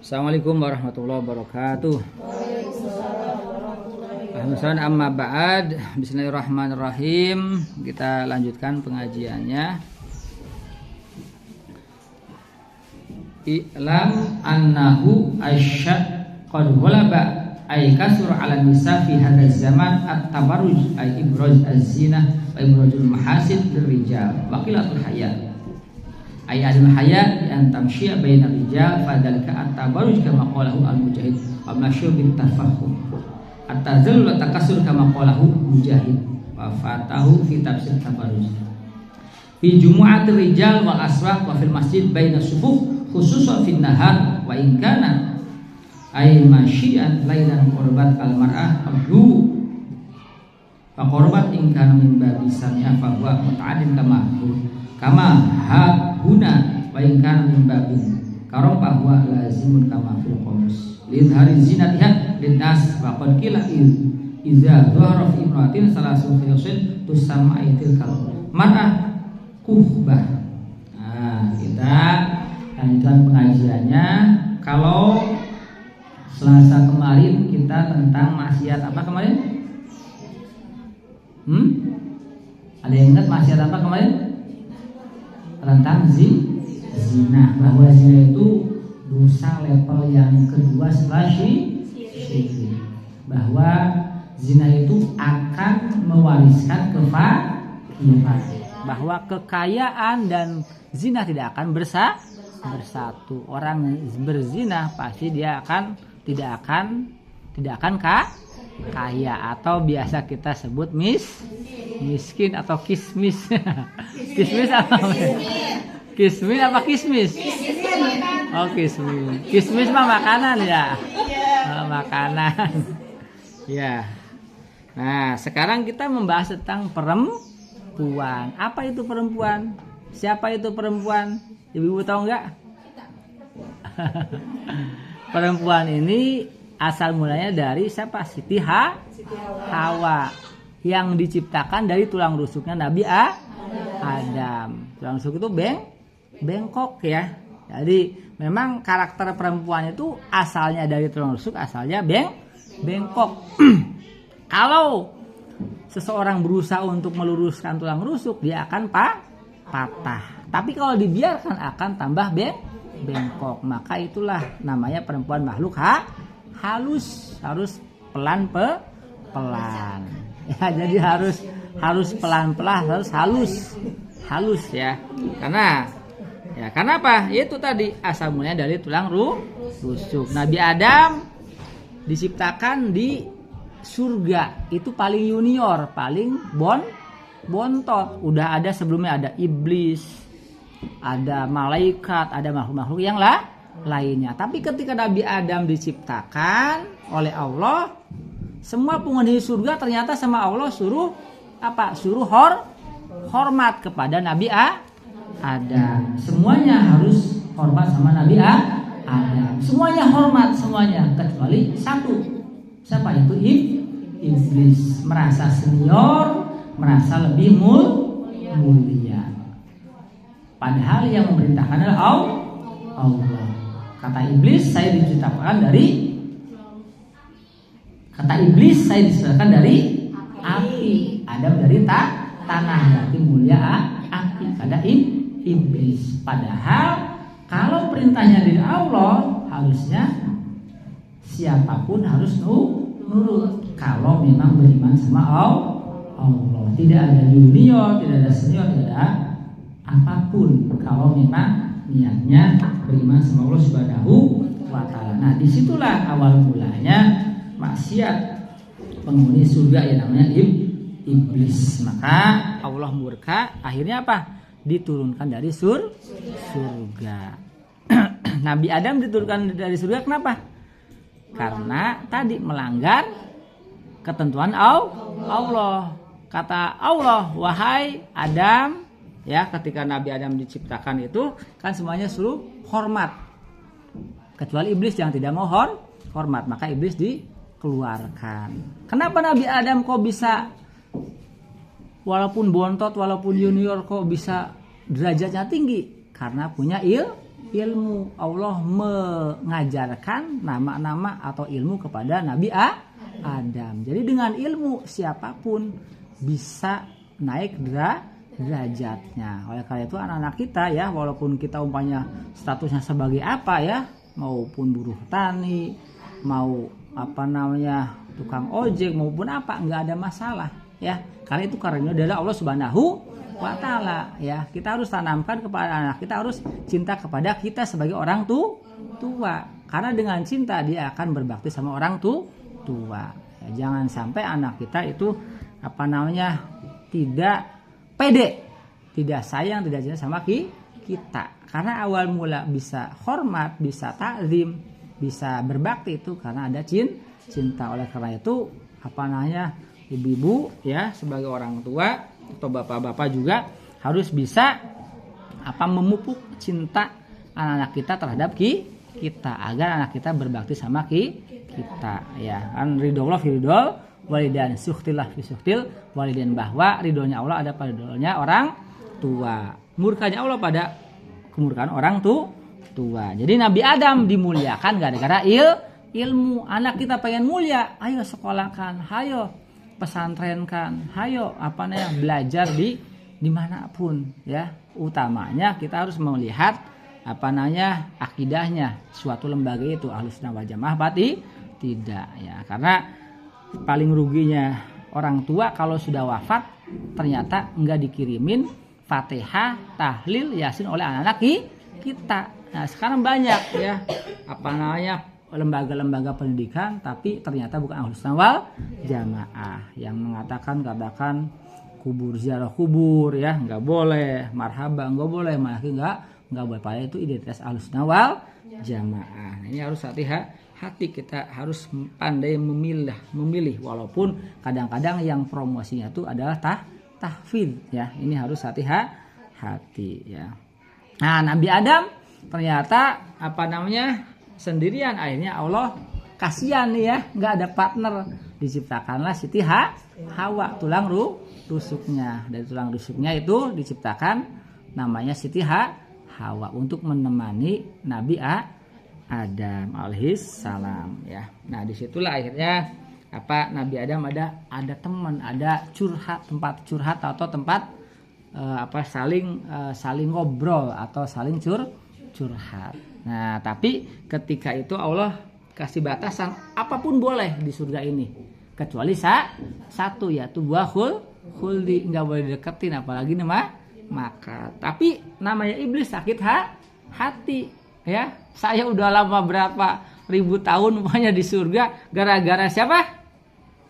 Assalamualaikum warahmatullahi wabarakatuh. Alhamdulillah, amma ba'ad. Bismillahirrahmanirrahim. Kita lanjutkan pengajiannya. I'lam annahu qad ghalaba ay kasur 'ala nisa fi hadzal zaman at-tabarruj ay ibraz az-zinah wa ibrazul mahasin lirrijal wa qilatul haya. Ayat al-haya yang tamsyi'a baina rijal fadzalika at-tabarruj kama qalahu al-mujahid wa masyu bit tafahhum at-tazallul wa takassur kama qalahu mujahid wa fatahu fi tafsir tabarruj fi jumu'atir rijal wal aswaq wa fil masjid baina sufuf khususan fi nahar wa in kana ay masyi'an lailan qurbat al-mar'ah abdu fa qurbat in kana min babi sami'a fa huwa muta'addin kama huna wa in kana min babin karam bahwa lazimun kama fil qamus lidhari zinatiha linnas wa qad qila idza dhahara fi imratin salasu khiyasin tusamma aitil kal mar'ah kuhbah. Nah, kita lanjutkan pengajiannya. Kalau Selasa kemarin kita tentang maksiat apa kemarin? Ada yang ingat maksiat apa kemarin? Tentang zina, bahwa zina itu dosa level yang kedua setelah syirik, bahwa zina itu akan mewariskan kefakiran, bahwa kekayaan dan zina tidak akan bersatu. Orang berzina pasti dia tidak akan kaya, atau biasa kita sebut miskin atau kismis. Kismis apa? Kismis apa kismis? Oh, kismis. Kismis mah makanan ya. Makanan. Ya. Nah, sekarang kita membahas tentang perempuan. Apa itu perempuan? Siapa itu perempuan? Ibu-ibu tahu nggak? Perempuan ini asal mulanya dari siapa? Siti Hawa, yang diciptakan dari tulang rusuknya Nabi Adam. Tulang rusuk itu bengkok ya. Jadi memang karakter perempuan itu asalnya dari tulang rusuk, asalnya bengkok. Kalau seseorang berusaha untuk meluruskan tulang rusuk, dia akan patah. Tapi kalau dibiarkan akan tambah bengkok. Maka itulah namanya perempuan makhluk halus, harus pelan. Ya, jadi harus pelan-pelan, harus halus ya. Karena apa? Itu tadi asal mulanya dari tulang rusuk. Nabi Adam diciptakan di surga, itu paling junior, paling bontot. Udah ada sebelumnya, ada iblis, ada malaikat, ada makhluk-makhluk yang lainnya. Tapi ketika Nabi Adam diciptakan oleh Allah, semua penghuni surga ternyata sama Allah suruh apa? Suruh hormat kepada Nabi Adam. Semuanya harus hormat sama Nabi Adam. Semuanya hormat, semuanya kecuali satu. Siapa itu? Iblis. Merasa senior, merasa lebih mulia. Padahal yang memerintahkan adalah Allah. Kata iblis, saya diciptakan dari api. Adam dari tanah, berarti mulia api. Ada iblis. Padahal kalau perintahnya dari Allah, harusnya siapapun harus nurut. Kalau memang beriman sama Allah, tidak ada junior, tidak ada senior, tidak ada apapun. Kalau memang niatnya beriman sama Allah Subhanahu wa ta'ala. Nah, disitulah awal mulanya maksiat penghuni surga yang namanya iblis. Maka Allah murka, akhirnya apa? Diturunkan dari surga. Nabi Adam diturunkan dari surga kenapa? Karena tadi melanggar ketentuan Allah. Kata Allah, wahai Adam, ya, ketika Nabi Adam diciptakan itu kan semuanya suruh hormat, kecuali iblis yang tidak mau hormat, maka iblis dikeluarkan. Kenapa Nabi Adam kok bisa, walaupun bontot, walaupun junior, kok bisa derajatnya tinggi? Karena punya ilmu. Allah mengajarkan nama-nama atau ilmu kepada Nabi Adam. Jadi dengan ilmu siapapun bisa naik derajatnya. Oleh karena itu anak-anak kita ya, walaupun kita umpamanya statusnya sebagai apa ya, maupun buruh tani, mau tukang ojek maupun apa, nggak ada masalah ya, karena itu karunia adalah Allah Subhanahu wa Ta'ala ya. Kita harus tanamkan kepada anak kita, harus cinta kepada kita sebagai orang tua, karena dengan cinta dia akan berbakti sama orang tua ya. Jangan sampai anak kita itu tidak pede, tidak sayang, tidak cinta sama kita, karena awal mula bisa hormat, bisa takzim, bisa berbakti itu karena ada cinta. Oleh karena itu ibu-ibu ya sebagai orang tua atau bapak-bapak juga harus bisa memupuk cinta anak-anak kita terhadap kita, agar anak kita berbakti sama kita ya. Kan ridho Allah fi ridhol walidain, sukhtillah fi sukhtil walidain, bahwa ridhonya Allah ada pada ridhonya orang tua, murkanya Allah pada kemurkaan orang tua. Jadi Nabi Adam dimuliakan gara-gara ilmu. Anak kita pengen mulia, ayo sekolahkan, ayo pesantrenkan, ayo belajar di dimanapun ya. Utamanya kita harus melihat akidahnya suatu lembaga itu Ahlussunnah wal Jamaah tidak ya, karena paling ruginya orang tua kalau sudah wafat ternyata enggak dikirimin Fatihah, tahlil, Yasin oleh anak-anak kita. Nah, sekarang banyak ya lembaga-lembaga pendidikan tapi ternyata bukan Ahlussunnah wal Jamaah, yang katakan kubur, ziarah kubur ya nggak boleh, marhaba nggak boleh, malaki nggak boleh. Padahal itu identitas Ahlussunnah wal Jamaah. Nah, ini harus hati kita harus pandai memilih walaupun kadang-kadang yang promosinya itu adalah tahfidz ya. Ini harus hati ya. Nah, Nabi Adam ternyata sendirian, akhirnya Allah kasihan nih ya, nggak ada partner, diciptakanlah Siti Hawa, tulang rusuknya. Dari tulang rusuknya itu diciptakan namanya Siti Hawa untuk menemani Nabi Adam alaihis salam ya. Nah, disitulah akhirnya Nabi Adam ada teman, ada tempat curhat atau tempat saling ngobrol atau saling curhat. Nah, tapi ketika itu Allah kasih batasan, apapun boleh di surga ini kecuali satu, yaitu buah khuldi, nggak boleh deketin apalagi maka. Tapi namanya iblis sakit hati ya. Saya udah lama berapa ribu tahun umpamanya di surga gara-gara siapa?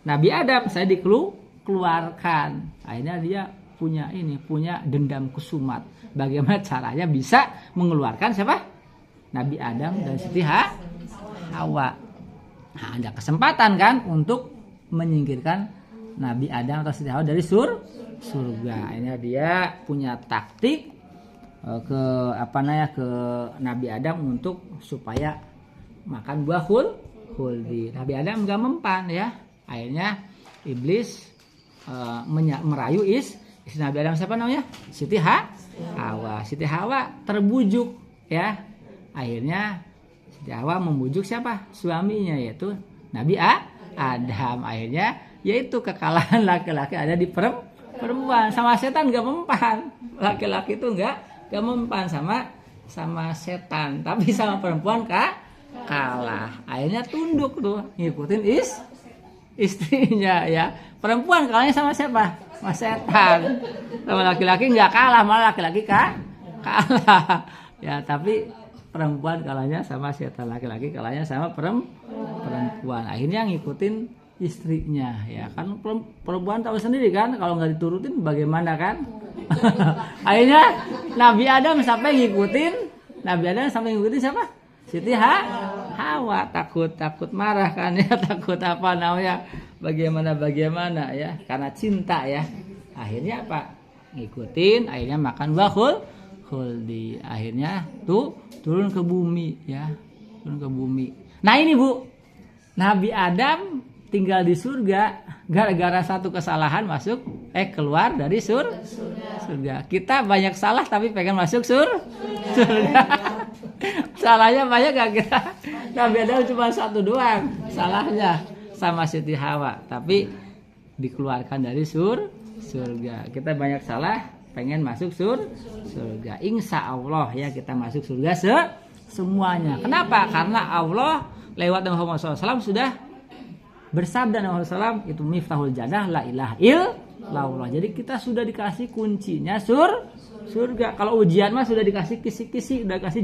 Nabi Adam. Saya dikeluarkan. Akhirnya dia punya dendam kusumat. Bagaimana caranya bisa mengeluarkan siapa? Nabi Adam dan Siti Hawa. Nah, ada kesempatan kan untuk menyingkirkan Nabi Adam atau Siti Hawa dari surga. Ini dia punya taktik ke Nabi Adam untuk supaya makan buah khuldi. Nabi Adam enggak mempan ya. Akhirnya iblis merayu istri Nabi Adam, siapa namanya? Siti Hawa. Siti Hawa terbujuk ya. Akhirnya Siti Hawa membujuk siapa? Suaminya, yaitu Nabi Adam. Akhirnya yaitu kekalahan laki-laki ada di perempuan. Sama setan enggak mempan. Laki-laki itu enggak mempan sama setan, tapi sama perempuan kalah. Akhirnya tunduk tuh ngikutin istrinya ya. Perempuan kalahnya sama siapa? Sama setan. Sama laki-laki nggak kalah, malah laki-laki kalah ya. Tapi perempuan kalahnya sama setan, laki-laki kalahnya sama perempuan. Akhirnya ngikutin istrinya ya. Kan perempuan tahu sendiri kan, kalau nggak diturutin bagaimana kan. Akhirnya Nabi Adam sampai ngikutin siapa? Siti Hawa. Takut marah kan ya, takut bagaimana ya, karena cinta ya. Akhirnya ngikutin, akhirnya makan buah khuldi. Akhirnya turun ke bumi ya, Nah ini Bu, Nabi Adam tinggal di surga gara-gara satu kesalahan keluar dari surga. Kita banyak salah tapi pengen masuk surga. Salahnya banyak gak kita? Nabi Adam cuma satu doang salahnya sama Siti Hawa, tapi dikeluarkan dari surga. Kita banyak salah, pengen masuk surga. Insya Allah ya kita masuk surga semuanya. Kenapa? Karena Allah lewat Muhammad SAW sudah bersabda Muhammad SAW itu miftahul jannah la ilaha illallah. Jadi kita sudah dikasih kuncinya surga. Kalau ujian mah sudah dikasih kisi-kisi, udah kasih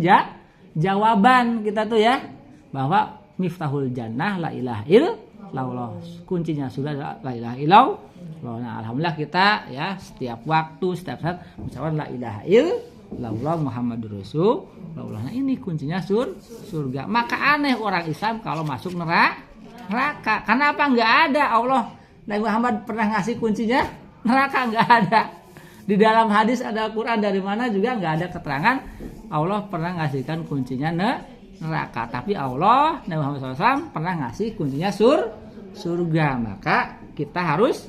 jawaban kita tuh ya, bahwa miftahul jannah la ilaha illallah, kuncinya surga la ilaha illallah. Nah, alhamdulillah kita ya setiap waktu, setiap saat mengucapkan la ilaha illallah Muhammadur Rasulullah. Nah, ini kuncinya surga. Maka aneh orang Islam kalau masuk neraka. Kenapa nggak ada Allah Nabi Muhammad pernah ngasih kuncinya neraka? Nggak ada. Di dalam hadis ada Quran dari mana juga nggak ada keterangan Allah pernah ngasihkan kuncinya neraka. Tapi Allah Nabi Muhammad SAW pernah ngasih kuncinya surga. Maka kita harus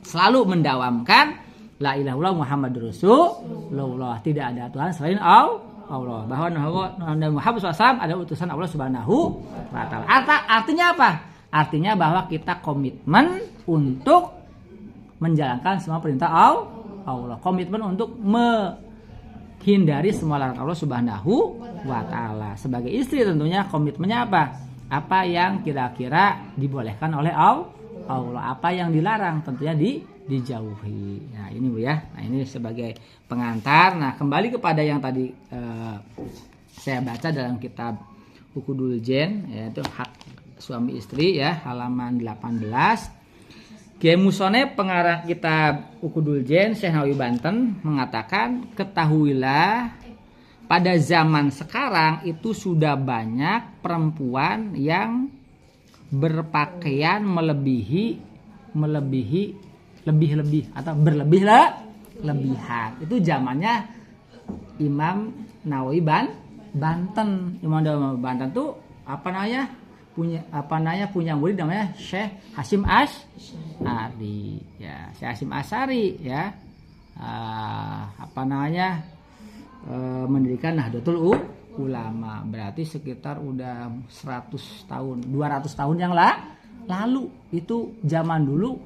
selalu mendawamkan la ilaha illallah Muhammadur Rasulullah. Tidak ada Tuhan selain Allah. Bahwa Nabi Muhammad SAW adalah utusan Allah Subhanahu wa Ta'ala. Artinya apa? Artinya bahwa kita komitmen untuk menjalankan semua perintah Allah. Komitmen untuk menghindari semua larangan Allah Subhanahu wa Ta'ala. Sebagai istri tentunya komitmennya apa? Apa yang kira-kira dibolehkan oleh Allah. Apa yang dilarang tentunya dijauhi. Nah ini Bu ya. Nah ini sebagai pengantar. Nah kembali kepada yang tadi saya baca dalam kitab Ukudul Jen, yaitu hak suami istri ya, halaman 18. Kiai Musone pengarang kitab Ukudul Jen Syekh Nawawi Banten mengatakan, ketahuilah pada zaman sekarang itu sudah banyak perempuan yang berpakaian lebih atau berlebihan. Itu zamannya Imam Nawawi Banten. Imam Nawawi Banten tuh punya murid namanya Syekh Hasyim Asy'ari ya. Syekh Hasyim Asy'ari ya. Mendirikan Nahdlatul Ulama, berarti sekitar udah 100 tahun, 200 tahun yang lalu. Itu zaman dulu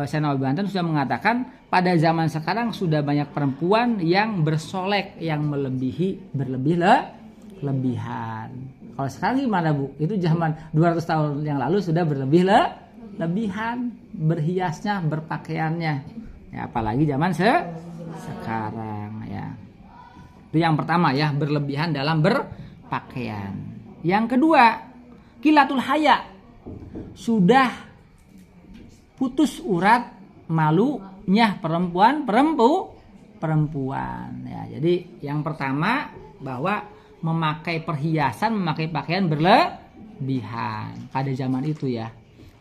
Syekh Nawawi Banten sudah mengatakan pada zaman sekarang sudah banyak perempuan yang bersolek, yang berlebihan. Kalau sekarang gimana Bu? Itu zaman 200 tahun yang lalu sudah berlebihan berhiasnya, berpakaiannya. Ya, apalagi zaman sekarang ya. Itu yang pertama ya, berlebihan dalam berpakaian. Yang kedua, kilatul haya. Sudah putus urat malunya perempuan ya. Jadi yang pertama bahwa memakai perhiasan, memakai pakaian berlebihan pada zaman itu ya.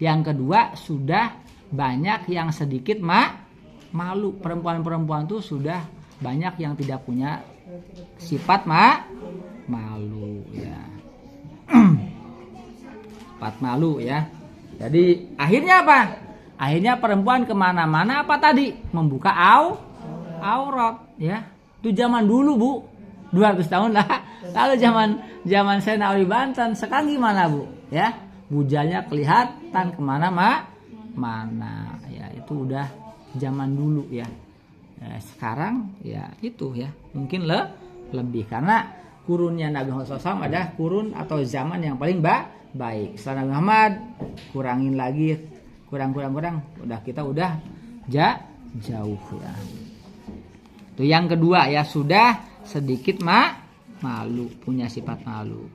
Yang kedua, sudah banyak yang sedikit malu. Perempuan-perempuan itu sudah banyak yang tidak punya sifat malu ya. Sifat malu ya. Jadi akhirnya apa? Akhirnya perempuan kemana-mana apa tadi? Membuka aurat ya. Itu zaman dulu Bu, 200 tahun lah. Lalu zaman Syekh Nawawi Banten. Sekarang gimana Bu? Ya, bujalnya kelihatan kemana-mana ya. Itu udah zaman dulu ya. Sekarang ya itu ya mungkin lebih, karena kurunnya Nabi Muhammad SAW adalah kurun atau zaman yang paling baik. Setelah Nabi Muhammad kurang udah kita udah jauh ya. Itu yang kedua ya, sudah sedikit malu, punya sifat malu.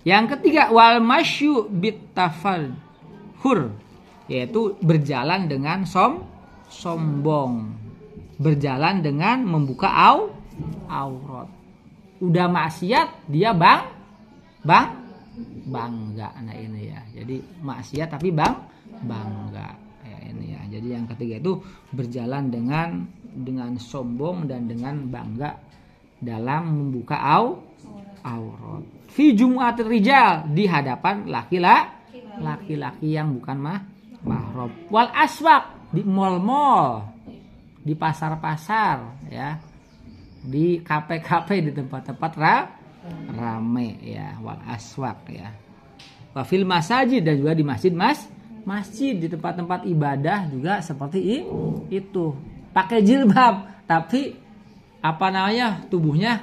Yang ketiga, wal masyu bitafalhur, yaitu berjalan dengan sombong. Berjalan dengan membuka aurat. Udah maksiat dia bangga. Nah ini ya. Jadi maksiat tapi bangga ya ini ya. Jadi yang ketiga itu berjalan dengan sombong dan dengan bangga dalam membuka aurat. Fi jumu'atir rijal, di hadapan laki-laki yang bukan mahram. Wal aswaq, di mal-mal, di pasar-pasar ya, di kafe-kafe, di tempat-tempat rame ya, wal aswaq ya. Wa fil masajid, dan juga di masjid di tempat-tempat ibadah juga seperti itu. Pakai jilbab tapi tubuhnya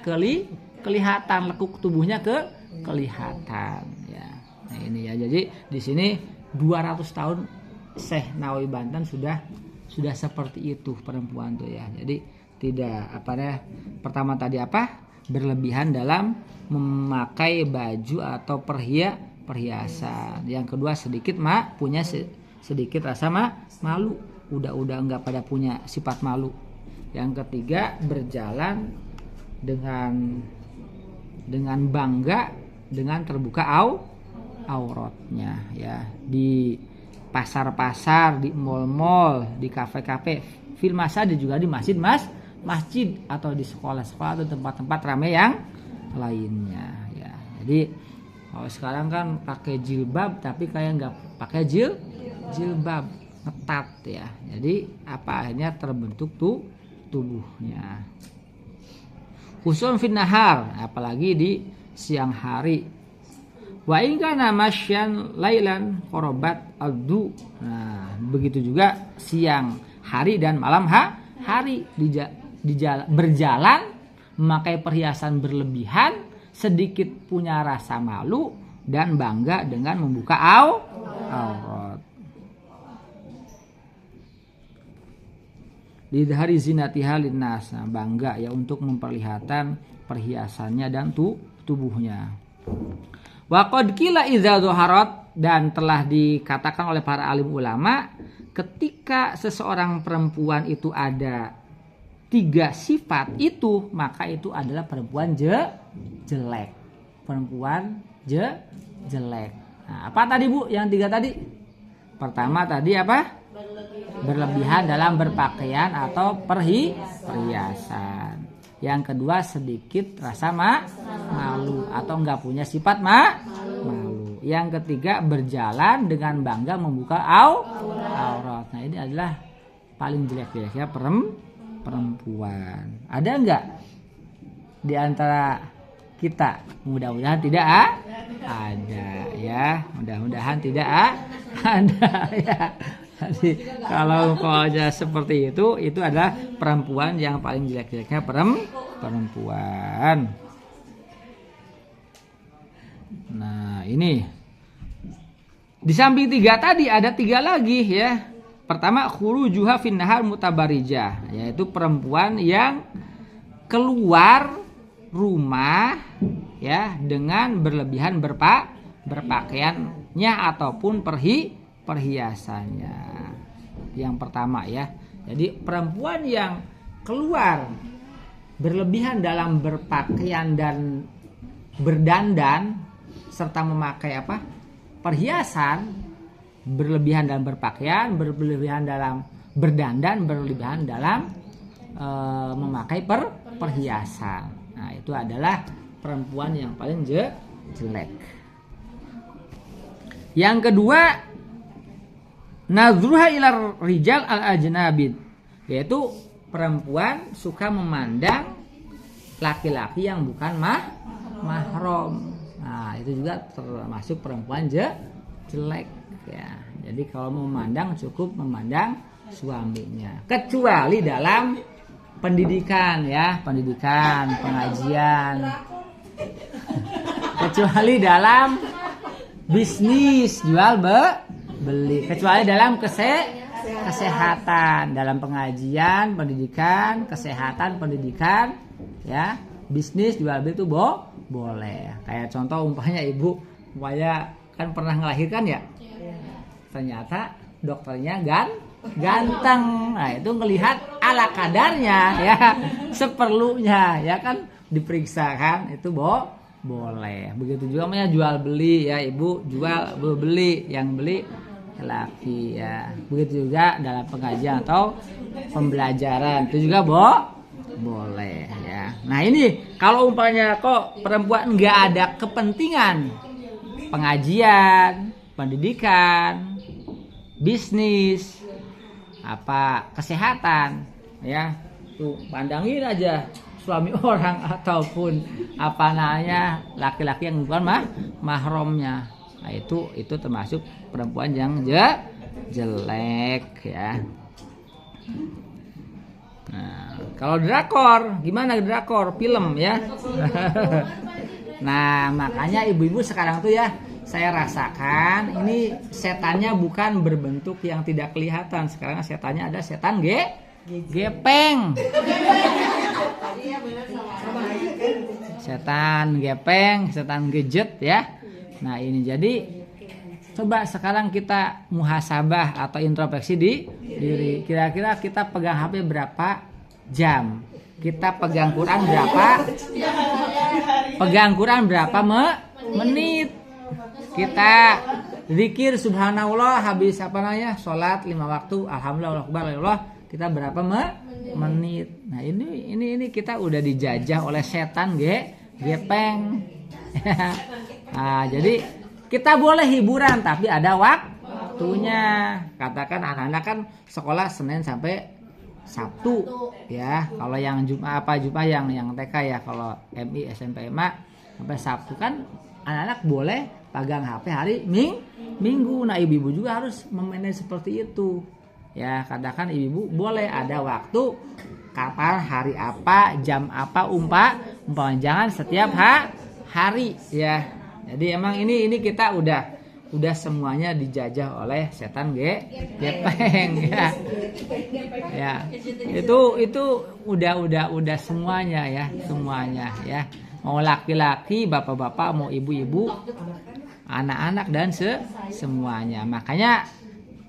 kelihatan, lekuk tubuhnya kelihatan ya. Nah ini ya, jadi di sini 200 tahun Syekh Nawawi Banten sudah seperti itu perempuan tuh ya. Jadi tidak pertama tadi berlebihan dalam memakai baju atau perhiasan. Yang kedua sedikit punya sedikit rasa malu. Udah enggak pada punya sifat malu. Yang ketiga berjalan dengan bangga dengan terbuka auratnya ya, di pasar-pasar, di mal-mal, di kafe-kafe, fil masjid juga di masjid atau di sekolah-sekolah atau tempat-tempat ramai yang lainnya ya. Jadi kalau sekarang kan pakai jilbab tapi kayak nggak pakai jilbab, ngetat ya. Jadi akhirnya terbentuk tubuhnya. Khusus fin nahar, apalagi di siang hari. Wa in kana masyan lailan qarabat addu. Nah, begitu juga siang hari dan malam hari berjalan memakai perhiasan berlebihan, sedikit punya rasa malu dan bangga dengan membuka aurat. Lidhari zinatiha linnas, bangga ya untuk memperlihatkan perhiasannya dan tubuhnya. Wa qad qila idza dhaharat, dan telah dikatakan oleh para alim ulama ketika seseorang perempuan itu ada 3 sifat itu, maka itu adalah perempuan jelek. Perempuan jelek. Nah, apa tadi Bu? Yang 3 tadi? Pertama tadi berlebihan dalam berpakaian atau perhiasan. Yang kedua sedikit rasa malu atau enggak punya sifat malu. Yang ketiga berjalan dengan bangga membuka aurat. Nah ini adalah paling jelek-jeleknya perempuan. Ada enggak di antara kita? Mudah-mudahan tidak ada ya. Mudah-mudahan tidak ada ya. Jadi kalau aja seperti itu adalah perempuan yang paling jelek-jeleknya perempuan. Nah ini di samping 3 tadi ada 3 lagi ya. Pertama khurujuha fin nahar mutabarijah, yaitu perempuan yang keluar rumah ya dengan berlebihan berpakaiannya ataupun perhiasannya. Yang pertama ya. Jadi perempuan yang keluar berlebihan dalam berpakaian dan berdandan serta memakai perhiasan, berlebihan dalam berpakaian, berlebihan dalam berdandan, berlebihan dalam memakai perhiasan. Nah, itu adalah perempuan yang paling jelek. Yang kedua, nazruha ilar rijal al-ajnabid, yaitu perempuan suka memandang laki-laki yang bukan mahram. Nah, itu juga termasuk perempuan jelek ya. Jadi kalau memandang cukup memandang suaminya, kecuali dalam pendidikan ya, pengajian. Kecuali dalam bisnis jual beli, kecuali dalam kesehatan, dalam pengajian, pendidikan, kesehatan, pendidikan ya, bisnis jual beli itu boleh. Kayak contoh umpamanya ibu kan pernah ngelahirkan ya, ternyata dokternya ganteng. Nah itu ngelihat ala kadarnya ya, seperlunya ya kan, diperiksa kan, itu boleh. Begitu juga namanya jual beli ya, ibu jual beli, yang beli laki ya. Begitu juga dalam pengajian atau pembelajaran itu juga boleh ya. Nah ini kalau umpamanya kok perempuan nggak ada kepentingan pengajian, pendidikan, bisnis, kesehatan ya, tuh pandangin aja suami orang ataupun apa namanya laki-laki yang bukan mahramnya. Nah, itu termasuk perempuan yang jelek ya. Nah, kalau drakor, gimana drakor? Film ya. Nah, makanya ibu-ibu sekarang tuh ya, saya rasakan ini setannya bukan berbentuk yang tidak kelihatan. Sekarang setannya ada setan gepeng. Setan gepeng, setan gadget ya. Nah, ini jadi coba sekarang kita muhasabah atau introspeksi di diri. Kira-kira kita pegang HP berapa jam? Kita pegang Quran berapa? Pegang Quran berapa menit? Kita zikir subhanallah habis apa namanya? Salat 5 waktu, alhamdulillah akbar Allah, kita berapa menit? Nah, ini kita udah dijajah oleh setan gepeng. Nah, jadi kita boleh hiburan tapi ada waktunya. Katakan anak-anak kan sekolah Senin sampai Sabtu ya. Kalau yang Jumat yang TK ya, kalau MI SMP MA sampai Sabtu kan anak-anak boleh pegang HP hari Minggu. Nah, ibu-ibu juga harus memanage seperti itu. Ya, katakan ibu-ibu boleh ada waktu kapan, hari apa, jam apa, umpama jangan setiap hari ya. Jadi emang ini kita udah semuanya dijajah oleh setan gepeng ya. Ya. Itu udah semuanya ya, semuanya ya. Mau laki-laki, bapak-bapak, mau ibu-ibu, anak-anak dan semuanya. Makanya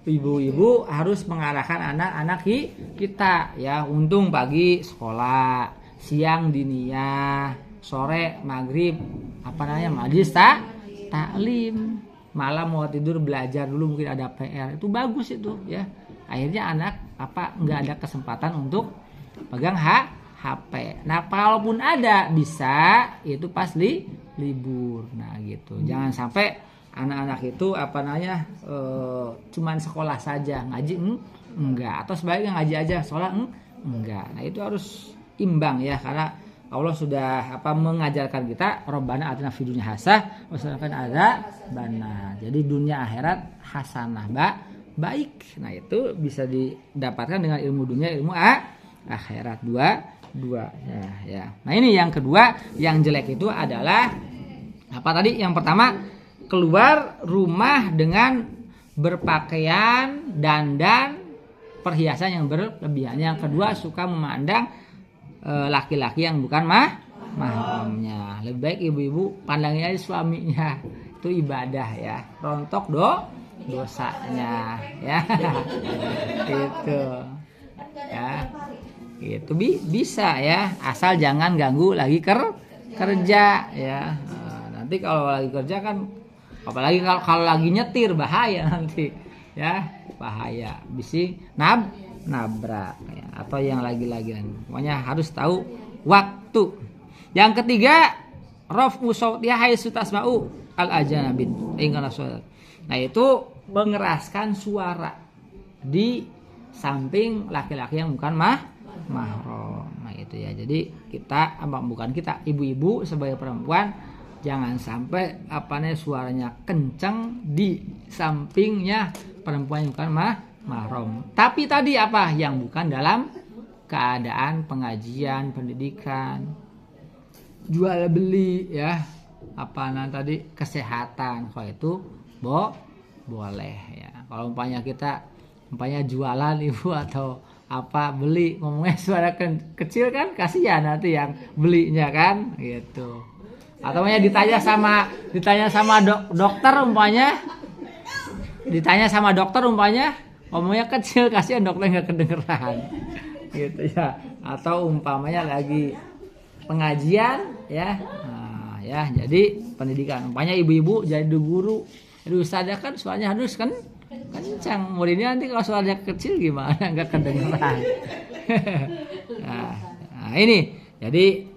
ibu-ibu harus mengarahkan anak-anak kita ya. Untung pagi sekolah, siang diniyah, sore maghrib apa namanya majlis taklim, malam mau tidur belajar dulu, mungkin ada PR, itu bagus itu ya. Akhirnya anak nggak ada kesempatan untuk pegang HP. Nah, kalaupun ada bisa itu pas libur. Nah, gitu. Jangan sampai anak-anak itu cuman sekolah saja, ngaji enggak, atau sebaliknya ngaji aja sekolah enggak. Nah, itu harus imbang ya, karena Allah sudah mengajarkan kita Rabbana atina fid dunya hasanah wa qina adzabannar. Jadi dunia akhirat hasanah baik. Nah, itu bisa didapatkan dengan ilmu dunia, ilmu akhirat dua ya. Nah, ini yang kedua, yang jelek itu adalah apa tadi? Yang pertama, keluar rumah dengan berpakaian dandan perhiasan yang berlebihan. Yang kedua, suka memandang laki-laki yang bukan mahramnya. Lebih baik ibu-ibu pandangin aja suaminya, itu ibadah ya, rontok dosanya ya. Itu ya, itu bisa ya, asal jangan ganggu lagi kerja ya. Nanti kalau lagi kerja kan, apalagi kalau lagi nyetir, bahaya nanti ya, bahaya, bisa nabrak ya, atau yang lagi-lagi. Pokoknya harus tahu waktu. Yang ketiga, raf'u sautiha haitsu tasma'u al-ajanabin. Nah, itu mengeraskan suara di samping laki-laki yang bukan mahram. Nah, itu ya. Jadi ibu-ibu sebagai perempuan jangan sampai suaranya kencang di sampingnya perempuan yang bukan mahram. Tapi tadi yang bukan dalam keadaan pengajian, pendidikan, jual beli ya, tadi kesehatan, kalau itu boleh ya. Kalau umpamanya jualan ibu atau beli, ngomongnya suara kecil kan kasihan nanti yang belinya kan gitu. Atau ditanya sama dokter umpamanya, ngomongnya kecil, kasihan dokter nggak kedengeran gitu ya. Atau umpamanya lagi pengajian ya. Nah, ya, jadi pendidikan umpamanya ibu-ibu jadi guru, jadi ustadzah kan suaranya harus kencang. Muridnya nanti kalau suaranya kecil gimana, nggak kedengeran. Nah, ini jadi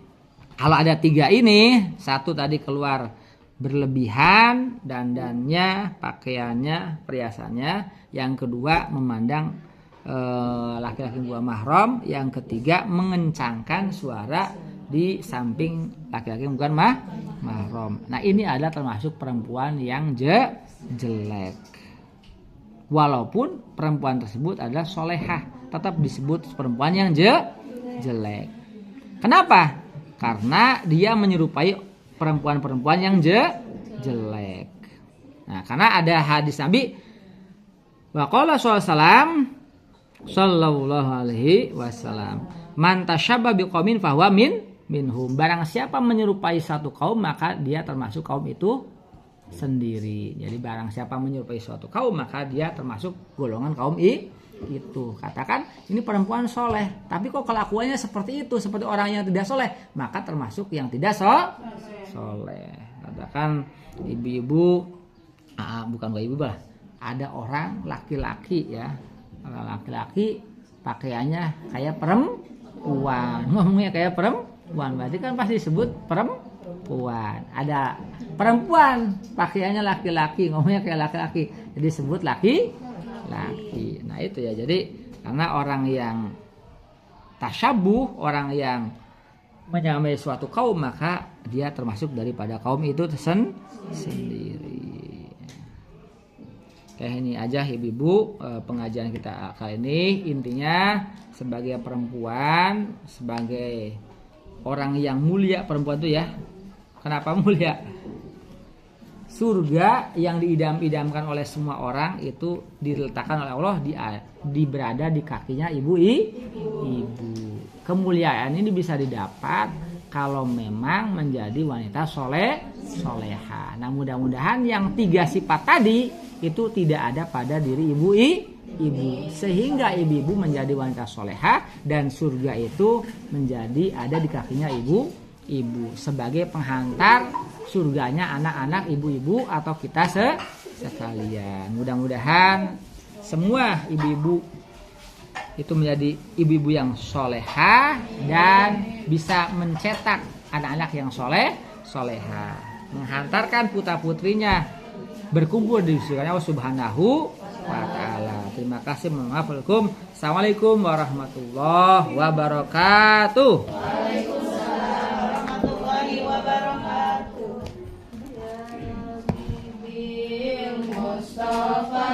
kalau ada 3 ini, 1 tadi keluar berlebihan dandannya, pakaiannya, perhiasannya. Yang kedua, memandang laki-laki bukan mahram. Yang ketiga, mengencangkan suara di samping laki-laki bukan mahram. Nah, ini adalah termasuk perempuan yang jelek. Walaupun perempuan tersebut adalah solehah, tetap disebut perempuan yang jelek. Kenapa? Karena dia menyerupai perempuan-perempuan yang jelek. Nah, karena ada hadis Nabi, wa qala sallallahu alaihi wasallam, man tasyabba biqaumin fahuwa minhum. Barang siapa menyerupai satu kaum, maka dia termasuk kaum itu sendiri. Jadi barang siapa menyerupai suatu kaum, maka dia termasuk golongan kaum itu. Katakan ini perempuan soleh, tapi kok kelakuannya seperti itu, seperti orang yang tidak soleh, maka termasuk yang tidak soleh. Katakan ibu-ibu, bukan ibu lah, ada orang laki-laki ya, laki-laki pakaiannya kayak perempuan, ngomongnya kayak perempuan, berarti kan pasti disebut perempuan. Ada perempuan pakaiannya laki-laki, ngomongnya kayak laki-laki, jadi disebut laki. Nah itu ya, jadi karena orang yang tasyabuh, orang yang menyamai suatu kaum, maka dia termasuk daripada kaum itu sendiri. Kayak ini aja ibu-ibu pengajian kita kali ini. Intinya sebagai perempuan, sebagai orang yang mulia, perempuan itu ya. Kenapa mulia? Surga yang diidam-idamkan oleh semua orang itu diletakkan oleh Allah berada di kakinya ibu. Kemuliaan ini bisa didapat kalau memang menjadi wanita soleha. Nah, mudah-mudahan yang 3 sifat tadi itu tidak ada pada diri ibu, sehingga ibu menjadi wanita soleha dan surga itu menjadi ada di kakinya ibu sebagai penghantar surganya anak-anak ibu-ibu atau kita sekalian. Mudah-mudahan semua ibu-ibu itu menjadi ibu-ibu yang soleha dan bisa mencetak anak-anak yang soleha, menghantarkan putra-putrinya berkumpul di surganya Allah Subhanahu wa ta'ala. Terima kasih. Assalamualaikum warahmatullahi wabarakatuh. Waalaikumsalam warahmatullahi wabarakatuh. Ya Nabi Mustafa